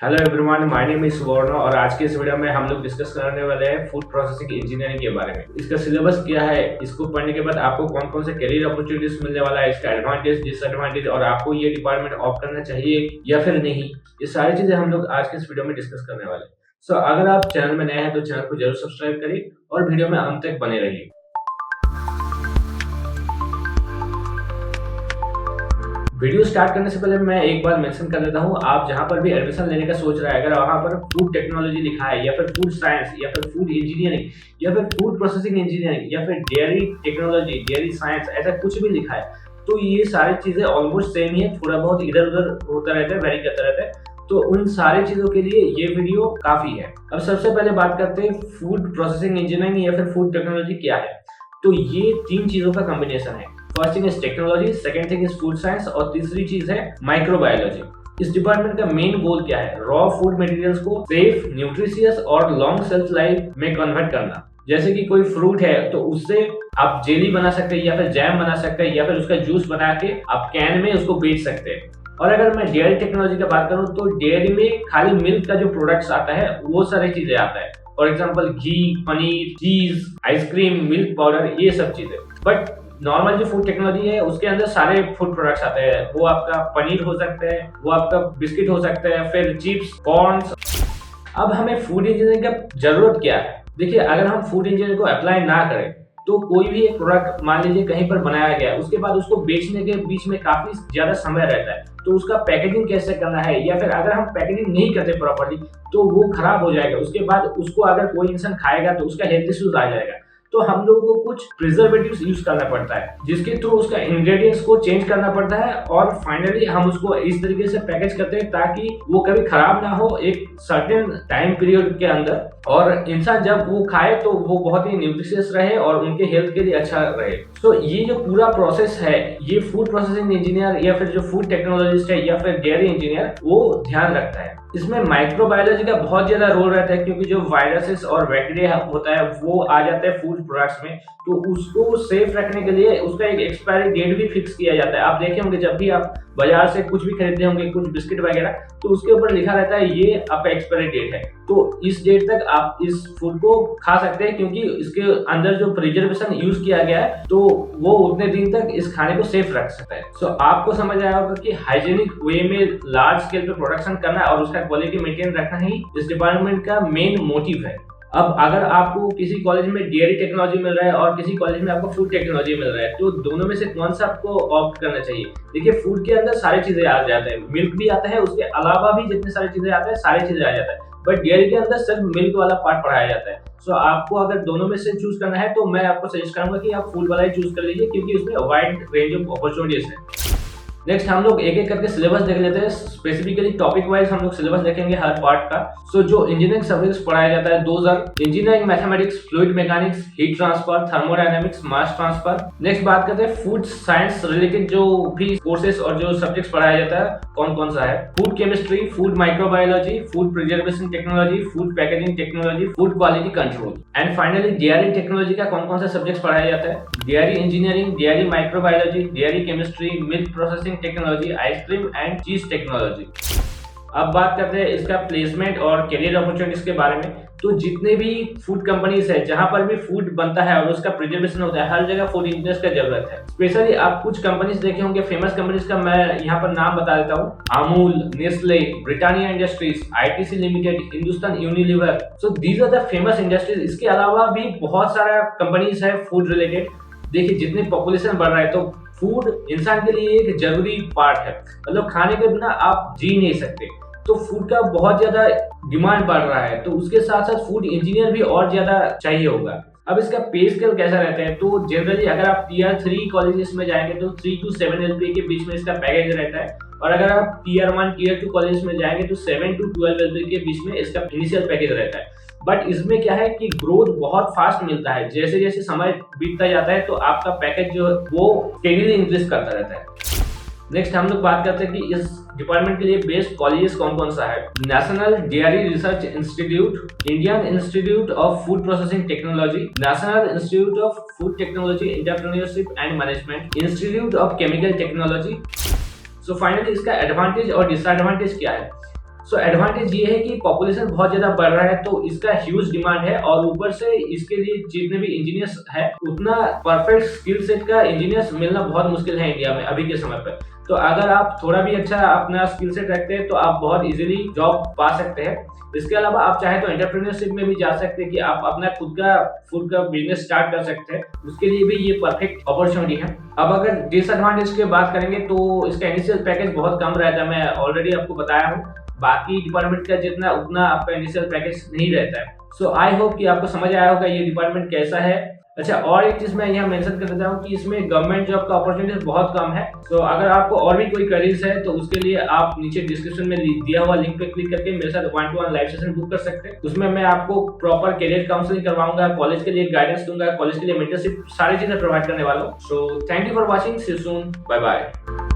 Hello everyone, my name is सुवर्ण और आज के इस वीडियो में हम लोग डिस्कस करने वाले हैं फूड प्रोसेसिंग इंजीनियरिंग के बारे में। इसका सिलेबस क्या है, इसको पढ़ने के बाद आपको कौन कौन से करियर अपॉर्चुनिटीज मिलने वाला है, इसका एडवांटेज डिसएडवांटेज और आपको ये डिपार्टमेंट ऑप्ट करना चाहिए या फिर नहीं, ये सारी चीजें हम लोग आज के इस वीडियो में डिस्कस करने वाले हैं। सो अगर आप चैनल में नए हैं तो चैनल को जरूर सब्सक्राइब करिए और वीडियो में अंत तक बने रहिए। वीडियो स्टार्ट करने से पहले मैं एक बार मेंशन कर देता हूँ, आप जहाँ पर भी एडमिशन लेने का सोच रहे हैं, अगर वहाँ पर फूड टेक्नोलॉजी लिखा है या फिर फूड साइंस या फिर फूड इंजीनियरिंग या फिर फूड प्रोसेसिंग इंजीनियरिंग या फिर डेयरी टेक्नोलॉजी, डेयरी साइंस, ऐसा कुछ भी लिखा है तो ये सारी चीजें ऑलमोस्ट सेम ही है, थोड़ा बहुत इधर उधर होता रहता है, वेरी करता रहता है। तो उन सारी चीजों के लिए ये वीडियो काफी है। अब सबसे पहले बात करते हैं फूड प्रोसेसिंग इंजीनियरिंग या फिर फूड टेक्नोलॉजी क्या है। तो ये तीन चीजों का कॉम्बिनेशन है। First thing is technology, second thing is food science और तीसरी चीज है माइक्रोबायोलॉजी। इस डिपार्टमेंट का मेन गोल क्या है? रॉ फूड मटेरियल्स को सेफ, न्यूट्रिशियस और लॉन्ग शेल्फ लाइफ में कन्वर्ट करना। जैसे कि कोई फ्रूट है तो उससे आप जेली बना सकते हैं या फिर जैम बना सकते हैं या फिर उसका जूस बना के आप कैन में उसको बेच सकते हैं। और अगर मैं डेयरी टेक्नोलॉजी की बात करूं तो डेयरी में खाली मिल्क का जो प्रोडक्ट्स आता है वो सारी चीजें आता है। फॉर एग्जाम्पल घी, पनीर, चीज, आइसक्रीम, मिल्क पाउडर, ये सब चीजें। बट नॉर्मल जो फूड टेक्नोलॉजी है उसके अंदर सारे फूड प्रोडक्ट्स आते हैं। वो आपका पनीर हो सकता है, वो आपका बिस्किट हो सकता है, फिर चिप्स, कॉर्न्स। अब हमें फूड इंजीनियरिंग का जरूरत क्या है? देखिए, अगर हम फूड इंजीनियरिंग को अप्लाई ना करें तो कोई भी एक प्रोडक्ट मान लीजिए कहीं पर बनाया गया है, उसके बाद उसको बेचने के बीच में काफी ज्यादा समय रहता है, तो उसका पैकेजिंग कैसे करना है, या फिर अगर हम पैकेजिंग नहीं करते प्रॉपर्ली तो वो खराब हो जाएगा। उसके बाद उसको अगर कोई इंसान खाएगा तो उसका हेल्थ इश्यूज आ जाएगा। तो हम लोगों को कुछ प्रिजर्वेटिव्स यूज करना पड़ता है जिसके थ्रू उसका इंग्रेडिएंट्स को चेंज करना पड़ता है और फाइनली हम उसको इस तरीके से पैकेज करते हैं ताकि वो कभी खराब ना हो एक सर्टेन टाइम पीरियड के अंदर, और इंसान जब वो खाए तो वो बहुत ही न्यूट्रिशियस रहे और उनके हेल्थ के लिए अच्छा रहे। तो ये जो पूरा प्रोसेस है ये फूड प्रोसेसिंग इंजीनियर या फिर जो फूड टेक्नोलॉजिस्ट है या फिर डेयरी इंजीनियर वो ध्यान रखता है। इसमें माइक्रोबायोलॉजी का बहुत ज्यादा रोल रहता है क्योंकि जो वायरसेस और बैक्टीरिया होता है वो आ जाता है फूड प्रोडक्ट्स में, तो उसको सेफ रखने के लिए उसका एक एक्सपायरी डेट भी फिक्स किया जाता है। आप देखे होंगे जब भी आप बाजार से कुछ भी खरीदते होंगे, कुछ बिस्किट वगैरह, तो उसके ऊपर लिखा रहता है ये आपका एक्सपायरी डेट है, तो इस डेट तक आप इस फूड को खा सकते हैं क्योंकि इसके अंदर जो प्रिजर्वेशन यूज किया गया है तो वो उतने दिन तक इस खाने को सेफ रख सकता है। सो आपको समझ आया होगा कि हाइजीनिक वे में लार्ज स्केल पे प्रोडक्शन करना और उसका क्वालिटी मेंटेन रखना ही इस डिपार्टमेंट का मेन मोटिव है। अब अगर आपको किसी कॉलेज में डेयरी टेक्नोलॉजी मिल रहा है और किसी कॉलेज में आपको फूड टेक्नोलॉजी मिल रहा है तो दोनों में से कौन सा आपको ऑप्ट करना चाहिए? देखिए, फूड के अंदर सारी चीजें आ जाते हैं, मिल्क भी आता है, उसके अलावा भी जितनी सारी चीजें आते हैं सारी चीजें आ जाता है, बट डेयरी के अंदर सिर्फ मिल्क वाला पार्ट पढ़ाया जाता है। सो आपको अगर दोनों में से चूज करना है तो मैं आपको सजेस्ट करूंगा कि आप फूड वाला ही चूज कर लीजिए क्योंकि उसमें वाइड रेंज ऑफ अपॉर्चुनिटीज है। नेक्स्ट हम लोग एक एक करके सिलेबस देख लेते हैं। स्पेसिफिकली टॉपिक वाइज हम लोग सिलेबस देखेंगे हर पार्ट का। सो जो इंजीनियरिंग सब्जेक्ट्स पढ़ाया जाता है 2000 engineering mathematics, fluid mechanics, heat transfer, thermodynamics, mass transfer. Next बात करते हैं फूड साइंस रिलेटेड जो भी कोर्सेज और जो सब्जेक्ट्स पढ़ाया जाता है कौन कौन सा है। Food chemistry, food microbiology, food preservation technology, food packaging technology, food quality control and finally dairy technology का कौन कौन सा सब्जेक्ट्स पढ़ाया जाता है। Dairy engineering, dairy microbiology, dairy chemistry, milk processing technology, ice cream and चीज टेक्नोलॉजी। अब बात करते हैं इसका प्लेसमेंट और करियर अपॉर्चुनिटीज के बारे में। तो जितने भी फूड कंपनीज है जहां पर भी फूड बनता है और उसका प्रिजर्वेशन होता है हर जगह फूड इंजीनियर्स का जरूरत है। स्पेशली आप कुछ कंपनीज देखे होंगे, फेमस कंपनीज का मैं यहाँ पर नाम बता देता हूँ। Amul, Nestle, Britannia industries, ITC limited, Hindustan Unilever. So these are the famous industries. इसके अलावा भी बहुत सारा कंपनीज है फूड रिलेटेड। देखिए, जितनी पॉपुलेशन बढ़ रहा है तो फूड इंसान के लिए एक जरूरी पार्ट है, मतलब खाने के बिना आप जी नहीं सकते। तो फूड का बहुत ज्यादा डिमांड बढ़ रहा है तो उसके साथ साथ फूड इंजीनियर भी और ज्यादा चाहिए होगा। अब इसका पे स्केल कैसा रहता है? तो जनरली अगर आप टीयर 3 कॉलेजेस में जाएंगे तो 3 to 7 LPA के बीच में इसका पैकेज रहता है, और अगर आप टीयर 1 टीयर 2 कॉलेज में जाएंगे तो 7 to 12 LPA के बीच में इसका इनिशियल पैकेज रहता है। बट इसमें क्या है कि ग्रोथ बहुत फास्ट मिलता है, जैसे जैसे समय बीतता जाता है तो आपका पैकेज जो है वो स्टेडीली इंक्रीज करता रहता है। नेक्स्ट हम लोग बात करते हैं कि इस डिपार्टमेंट के लिए बेस्ट कॉलेजेस कौन कौन सा है। National dairy research institute, Indian institute of food processing technology, national institute of food technology entrepreneurship and management, institute of chemical technology. So finally इसका एडवांटेज और डिसएडवांटेज क्या है? सो एडवांटेज ये है कि पॉपुलेशन बहुत ज्यादा बढ़ रहा है, तो इसका ह्यूज डिमांड है और ऊपर से इसके लिए जितने भी इंजीनियर्स है उतना परफेक्ट स्किल सेट का इंजीनियर्स मिलना बहुत मुश्किल है इंडिया में अभी के समय पर। तो अगर आप थोड़ा भी अच्छा अपना स्किल सेट रखते हैं तो आप बहुत इजीली जॉब पा सकते हैं। इसके अलावा आप चाहे तो एंटरप्रेन्योरशिप में भी जा सकते हैं कि आप अपना खुद का फूड का बिजनेस स्टार्ट कर सकते हैं, उसके लिए भी ये परफेक्ट अपॉर्चुनिटी है। अब अगर डिसएडवांटेज की बात करेंगे तो इसका इनिशियल पैकेज बहुत कम रहता है, मैं ऑलरेडी आपको बताया हूँ। बाकी डिपार्टमेंट का जितना उतना आपका इनिशियल पैकेज नहीं रहता है। सो आई होप कि आपको समझ आया होगा ये डिपार्टमेंट कैसा है। अच्छा, और एक चीज मैं यहाँ मेंशन कर देता हूँ कि इसमें गवर्नमेंट जॉब का अपॉर्चुनिटी बहुत कम है। तो अगर आपको और भी कोई करियर्स है तो उसके लिए आप नीचे डिस्क्रिप्शन में दिया हुआ लिंक पे क्लिक करके मेरे साथ 1-to-1 लाइव सेशन बुक कर सकते हैं। उसमें मैं आपको प्रॉपर करियर काउंसलिंग करवाऊंगा, कॉलेज के लिए गाइडेंस दूंगा, कॉलेज के लिए मेंटरशिप, सारी चीजें प्रोवाइड करने वाला हूँ। So thank you for watching, see you soon, bye bye.